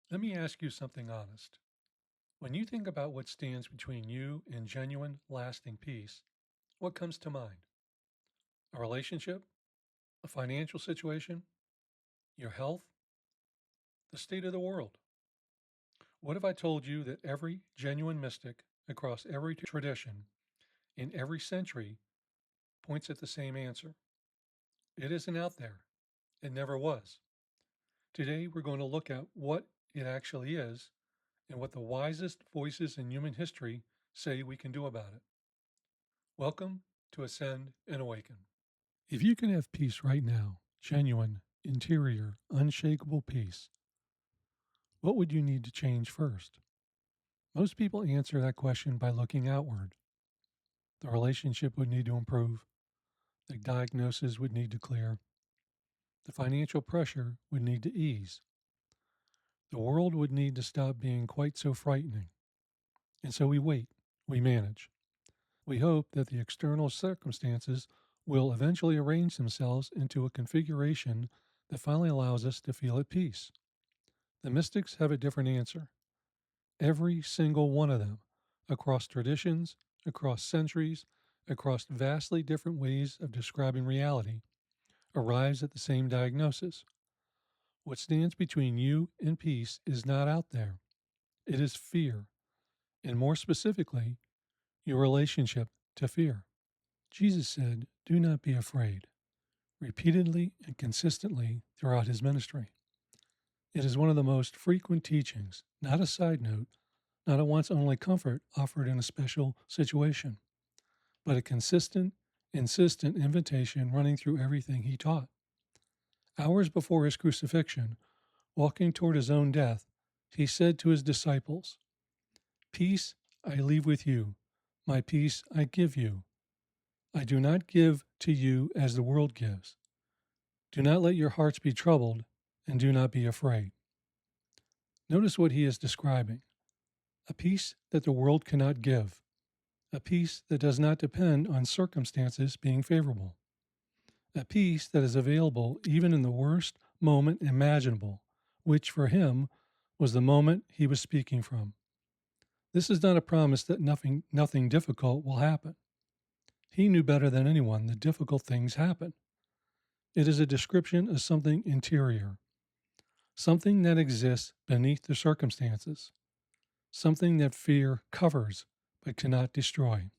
Let me ask you something honest. When you think about what stands between you and genuine, lasting peace, what comes to mind? A relationship? A financial situation? Your health? The state of the world? What if I told you that every genuine mystic across every tradition in every century points at the same answer? It isn't out there. It never was. Today, we're going to look at what it actually is and what the wisest voices in human history say we can do about it. Welcome to Ascend and Awaken. If you can have peace right now, genuine, interior, unshakable peace, what would you need to change first? Most people answer that question by looking outward. The relationship would need to improve. The diagnosis would need to clear. The financial pressure would need to ease. The world would need to stop being quite so frightening. And so we wait, we manage. We hope that the external circumstances will eventually arrange themselves into a configuration that finally allows us to feel at peace. The mystics have a different answer. Every single one of them, across traditions, across centuries, across vastly different ways of describing reality, arrives at the same diagnosis. What stands between you and peace is not out there. It is fear, and more specifically, your relationship to fear. Jesus said, "Do not be afraid," repeatedly and consistently throughout his ministry. It is one of the most frequent teachings, not a side note, not a once only comfort offered in a special situation, but a consistent, insistent invitation running through everything he taught. Hours before his crucifixion, walking toward his own death, he said to his disciples, "Peace I leave with you, my peace I give you. I do not give to you as the world gives. Do not let your hearts be troubled, and do not be afraid." Notice what he is describing: a peace that the world cannot give, a peace that does not depend on circumstances being favorable, a peace that is available even in the worst moment imaginable, which for him was the moment he was speaking from. This is not a promise that nothing difficult will happen. He knew better than anyone that difficult things happen. It is a description of something interior, something that exists beneath the circumstances, something that fear covers but cannot destroy.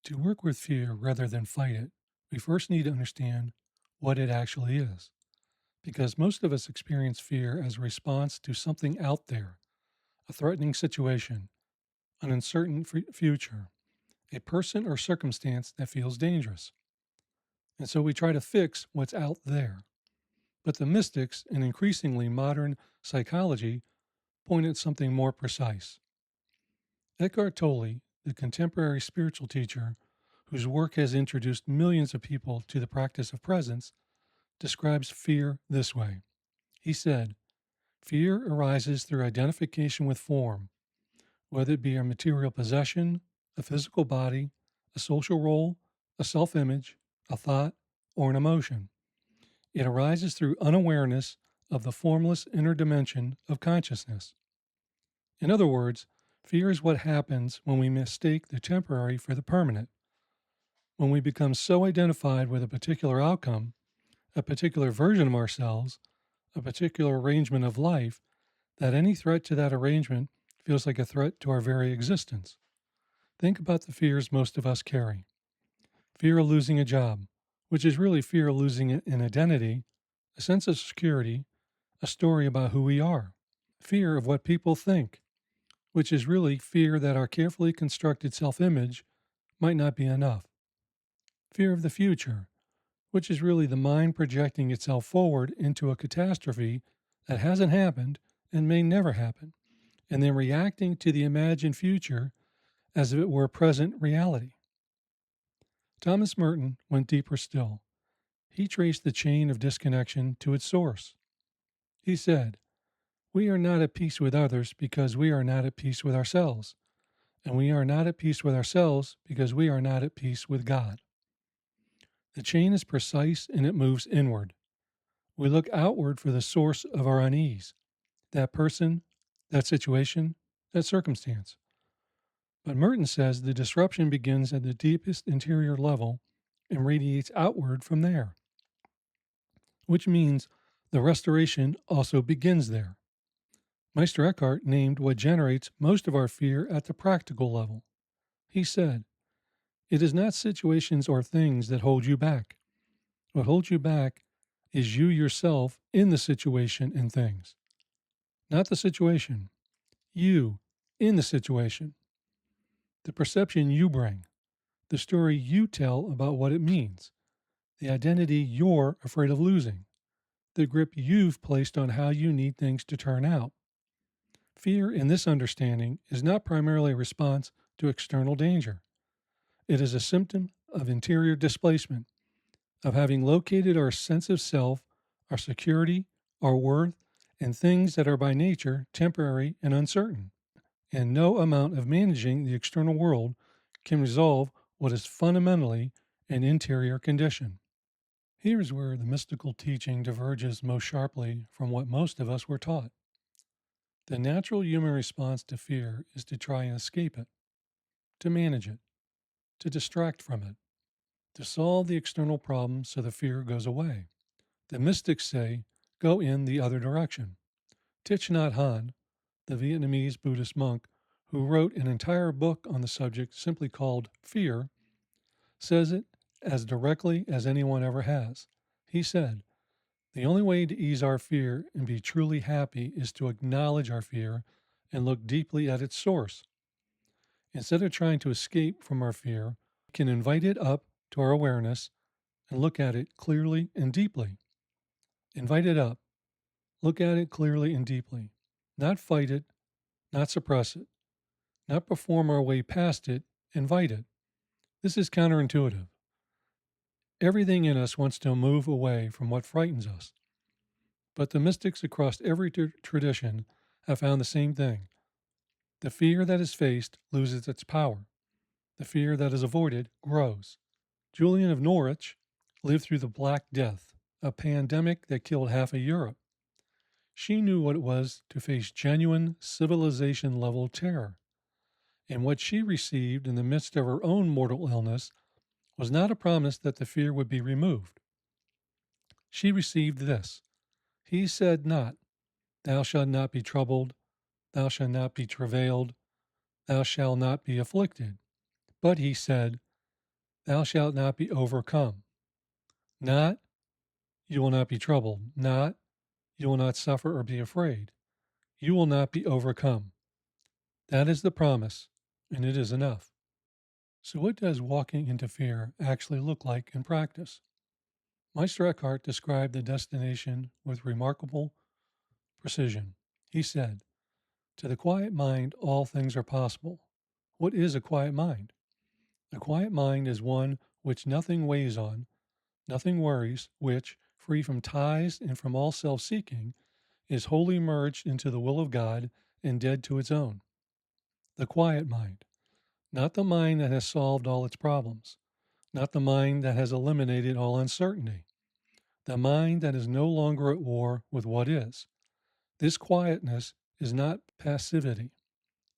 To work with fear rather than fight it, we first need to understand what it actually is, because most of us experience fear as a response to something out there, a threatening situation, an uncertain future, a person or circumstance that feels dangerous. And so we try to fix what's out there. But the mystics and increasingly modern psychology point at something more precise. Eckhart Tolle, the contemporary spiritual teacher whose work has introduced millions of people to the practice of presence, describes fear this way. He said, "Fear arises through identification with form, whether it be a material possession, a physical body, a social role, a self image, a thought, or an emotion. It arises through unawareness of the formless inner dimension of consciousness." In other words, fear is what happens when we mistake the temporary for the permanent, when we become so identified with a particular outcome, a particular version of ourselves, a particular arrangement of life, that any threat to that arrangement feels like a threat to our very existence. Think about the fears most of us carry. Fear of losing a job, which is really fear of losing an identity, a sense of security, a story about who we are. Fear of what people think, which is really fear that our carefully constructed self image might not be enough. Fear of the future, which is really the mind projecting itself forward into a catastrophe that hasn't happened and may never happen, and then reacting to the imagined future as if it were present reality. Thomas Merton went deeper still. He traced the chain of disconnection to its source. He said, "We are not at peace with others because we are not at peace with ourselves, and we are not at peace with ourselves because we are not at peace with God." The chain is precise and it moves inward. We look outward for the source of our unease. that person, that situation, that circumstance. But Merton says the disruption begins at the deepest interior level and radiates outward from there, which means the restoration also begins there. Meister Eckhart named what generates most of our fear at the practical level. He said, "It is not situations or things that hold you back. What holds you back is you yourself in the situation and things. Not the situation, you in the situation. The perception you bring, the story you tell about what it means, the identity you're afraid of losing, the grip you've placed on how you need things to turn out. Fear in this understanding is not primarily a response to external danger. It is a symptom of interior displacement, of having located our sense of self, our security, our worth, and things that are by nature temporary and uncertain. And no amount of managing the external world can resolve what is fundamentally an interior condition." Here's where the mystical teaching diverges most sharply from what most of us were taught. The natural human response to fear is to try and escape it, to manage it, to distract from it, to solve the external problem so the fear goes away. The mystics say, go in the other direction. Thich Nhat Hanh, the Vietnamese Buddhist monk who wrote an entire book on the subject simply called Fear, says it as directly as anyone ever has. He said, "The only way to ease our fear and be truly happy is to acknowledge our fear and look deeply at its source. Instead of trying to escape from our fear, we can invite it up to our awareness and look at it clearly and deeply. Invite it up, look at it clearly and deeply. Not fight it, not suppress it, not perform our way past it, invite it. This is counterintuitive. Everything in us wants to move away from what frightens us. But the mystics across every tradition have found the same thing. The fear that is faced loses its power. The fear that is avoided grows. Julian of Norwich lived through the Black Death, a pandemic that killed half of Europe. She knew what it was to face genuine civilization level terror. And what she received in the midst of her own mortal illness was not a promise that the fear would be removed. She received this: He said not, Thou shalt not be troubled, thou shalt not be travailed, thou shalt not be afflicted. But he said, Thou shalt not be overcome. Not, you will not be troubled. Not, you will not suffer or be afraid. You will not be overcome. That is the promise, and it is enough. So, what does walking into fear actually look like in practice? Meister Eckhart described the destination with remarkable precision. He said, "To the quiet mind, all things are possible." What is a quiet mind? A quiet mind is one which nothing weighs on, nothing worries, which, free from ties and from all self seeking, is wholly merged into the will of God and dead to its own. The quiet mind, not the mind that has solved all its problems, not the mind that has eliminated all uncertainty, the mind that is no longer at war with what is. This quietness is not passivity.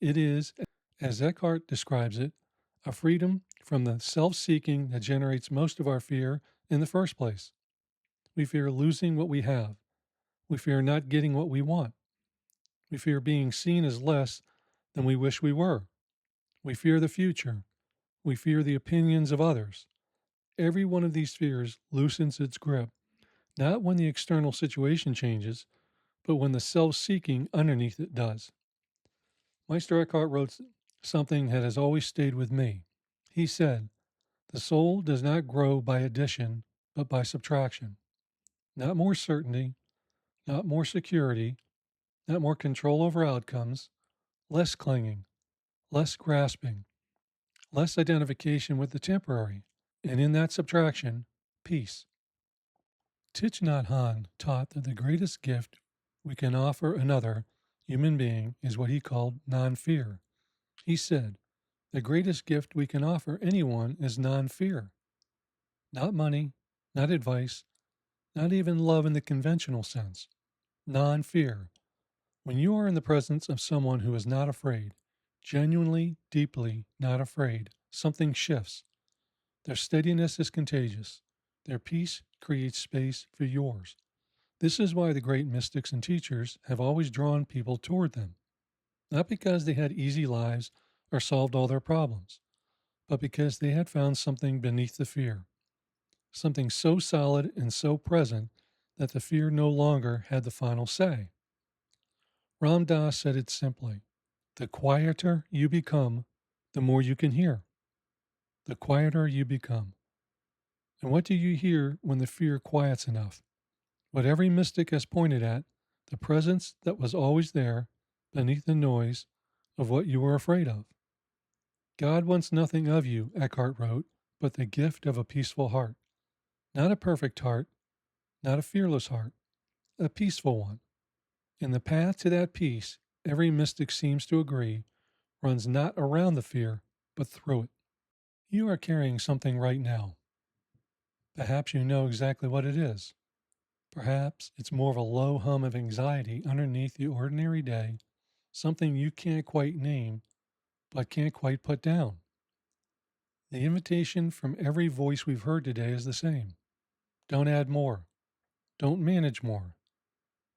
It is, as Eckhart describes it, a freedom from the self seeking that generates most of our fear in the first place. We fear losing what we have. We fear not getting what we want. We fear being seen as less than we wish we were. We fear the future. We fear the opinions of others. Every one of these fears loosens its grip, not when the external situation changes, but when the self seeking underneath it does. Meister Eckhart wrote something that has always stayed with me. He said, "The soul does not grow by addition, but by subtraction. Not more certainty, not more security, not more control over outcomes, less clinging, less grasping, less identification with the temporary, and in that subtraction, peace." Thich Nhat Hanh taught that the greatest gift we can offer another human being is what he called non-fear. He said, the greatest gift we can offer anyone is non-fear. Not money, not advice, not even love in the conventional sense. Non-fear. When you are in the presence of someone who is not afraid, genuinely, deeply not afraid, something shifts. Their steadiness is contagious. Their peace creates space for yours. This is why the great mystics and teachers have always drawn people toward them, not because they had easy lives or solved all their problems, but because they had found something beneath the fear, something so solid and so present that the fear no longer had the final say. Ram Dass said it simply: the quieter you become, the more you can hear. The quieter you become. And what do you hear when the fear quiets enough? What every mystic has pointed at: the presence that was always there beneath the noise of what you were afraid of. God wants nothing of you, Eckhart wrote, but the gift of a peaceful heart. Not a perfect heart, not a fearless heart, a peaceful one. And the path to that peace, every mystic seems to agree, runs not around the fear, but through it. You are carrying something right now. Perhaps you know exactly what it is. Perhaps it's more of a low hum of anxiety underneath the ordinary day, something you can't quite name, but can't quite put down. The invitation from every voice we've heard today is the same. Don't add more. Don't manage more.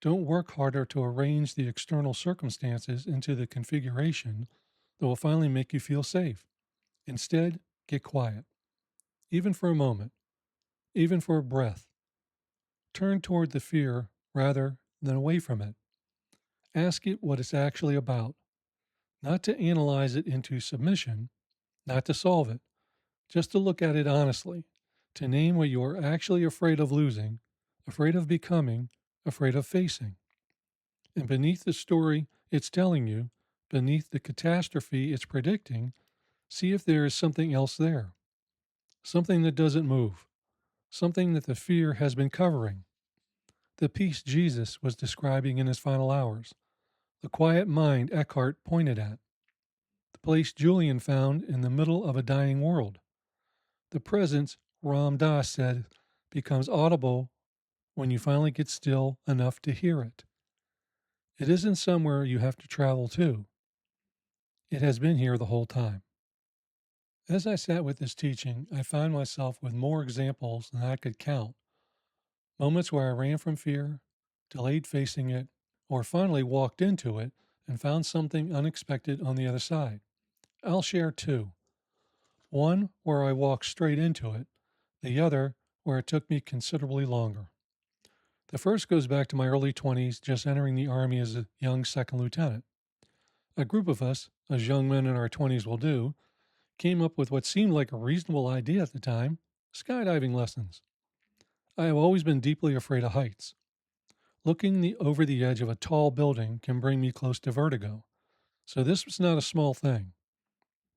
Don't work harder to arrange the external circumstances into the configuration that will finally make you feel safe. Instead, get quiet, even for a moment, even for a breath. Turn toward the fear rather than away from it. Ask it what it's actually about, not to analyze it into submission, not to solve it, just to look at it honestly, to name what you are actually afraid of losing, afraid of becoming, afraid of facing. And beneath the story it's telling you, beneath the catastrophe it's predicting, see if there is something else there, something that doesn't move, something that the fear has been covering. The peace Jesus was describing in his final hours, the quiet mind Eckhart pointed at, the place Julian found in the middle of a dying world. The presence, Ram Dass said, becomes audible when you finally get still enough to hear it. It isn't somewhere you have to travel to. It has been here the whole time. As I sat with this teaching, I found myself with more examples than I could count. Moments where I ran from fear, delayed facing it, or finally walked into it and found something unexpected on the other side. I'll share two. One where I walked straight into it, the other where it took me considerably longer. The first goes back to my early 20s, just entering the Army as a young second lieutenant. A group of us, as young men in our 20s will do, came up with what seemed like a reasonable idea at the time: skydiving lessons. I have always been deeply afraid of heights. Looking over the edge of a tall building can bring me close to vertigo, so this was not a small thing.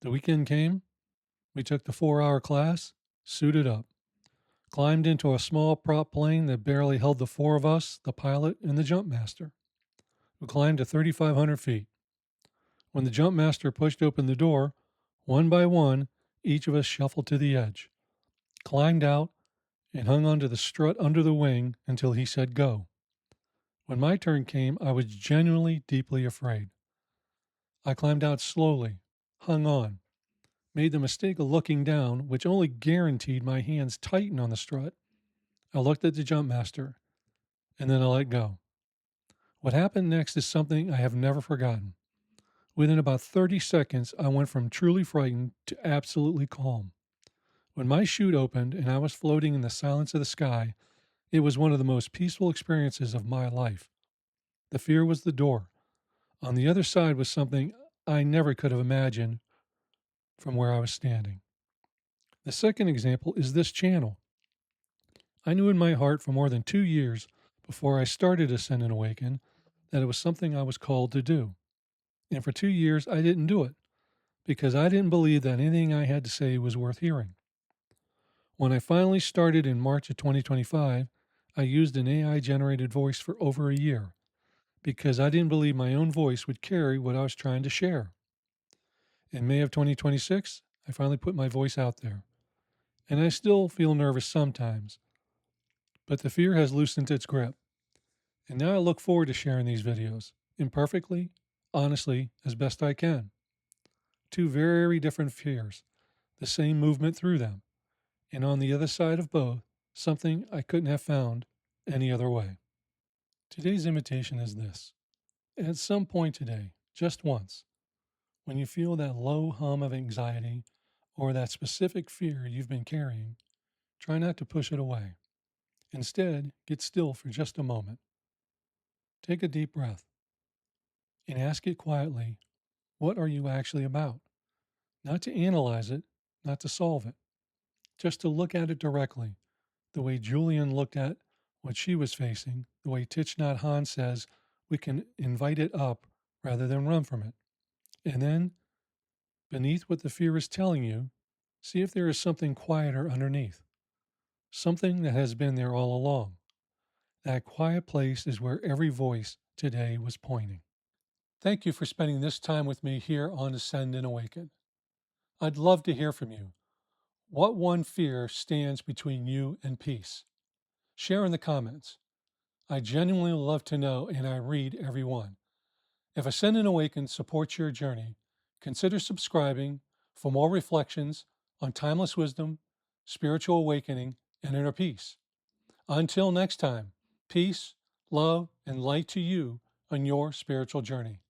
The weekend came, we took the 4-hour class, suited up, climbed into a small prop plane that barely held the four of us, the pilot and the jump master. We climbed to 3,500 feet. When the jump master pushed open the door, one by one, each of us shuffled to the edge, climbed out, and hung onto the strut under the wing until he said go. When my turn came, I was genuinely deeply afraid. I climbed out slowly, hung on, made the mistake of looking down, which only guaranteed my hands tighten on the strut. I looked at the jump master, and then I let go. What happened next is something I have never forgotten. Within about 30 seconds, I went from truly frightened to absolutely calm. When my chute opened and I was floating in the silence of the sky, it was one of the most peaceful experiences of my life. The fear was the door. On the other side was something I never could have imagined from where I was standing. The second example is this channel. I knew in my heart for more than 2 years before I started Ascend and Awaken that it was something I was called to do. And for 2 years, I didn't do it because I didn't believe that anything I had to say was worth hearing. When I finally started in March of 2025, I used an AI-generated voice for over a year because I didn't believe my own voice would carry what I was trying to share. In May of 2026, I finally put my voice out there. And I still feel nervous sometimes, but the fear has loosened its grip. And now I look forward to sharing these videos, imperfectly, honestly, as best I can. Two very different fears, the same movement through them, and on the other side of both, something I couldn't have found any other way. Today's invitation is this. At some point today, just once, when you feel that low hum of anxiety or that specific fear you've been carrying, try not to push it away. Instead, get still for just a moment. Take a deep breath and ask it quietly, what are you actually about? Not to analyze it, not to solve it, just to look at it directly, the way Julian looked at what she was facing, the way Thich Nhat Hanh says we can invite it up rather than run from it. And then, beneath what the fear is telling you, see if there is something quieter underneath, something that has been there all along. That quiet place is where every voice today was pointing. Thank you for spending this time with me here on Ascend and Awaken. I'd love to hear from you. What one fear stands between you and peace? Share in the comments. I genuinely love to know, and I read every one. If Ascend and Awaken supports your journey, consider subscribing for more reflections on timeless wisdom, spiritual awakening, and inner peace. Until next time, peace, love, and light to you on your spiritual journey.